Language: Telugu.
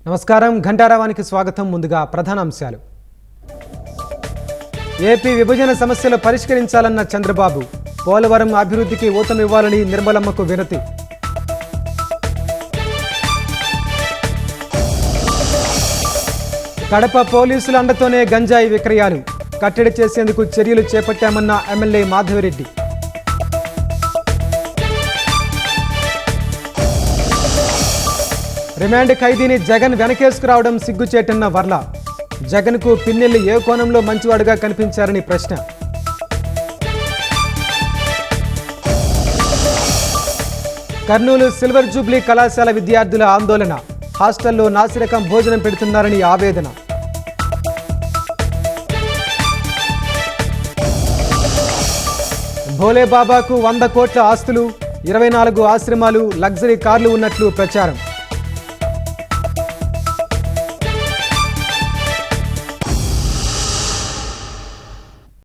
నమస్కారం ఘంటారావానికి స్వాగతం. ముందుగా ప్రధాన అంశాలు. ఏపీ విభజన సమస్యలు పరిష్కరించాలన్న చంద్రబాబు, పోలవరం అభివృద్ధికి ఊతమివ్వాలని నిర్మలమ్మకు వినతి. కడప పోలీసుల అండతోనే గంజాయి విక్రయాలు, కట్టడి చేసేందుకు చర్యలు చేపట్టామన్న ఎమ్మెల్యే మాధవిరెడ్డి. రిమాండ్ ఖైదీని జగన్ వెనకేసుకురావడం సిగ్గుచేటన్న వర్ల, జగన్కు పిన్నెల్లి ఏ కోణంలో మంచివాడుగా కనిపించారని ప్రశ్న. కర్నూలు సిల్వర్ జూబ్లీ కళాశాల విద్యార్థుల ఆందోళన, హాస్టల్లో నాసిరకం భోజనం పెడుతున్నారని ఆవేదన. భోలేబాబాకు 100 కోట్ల ఆస్తులు, 24 ఆశ్రమాలు, లగ్జరీ కార్లు ఉన్నట్లు ప్రచారం.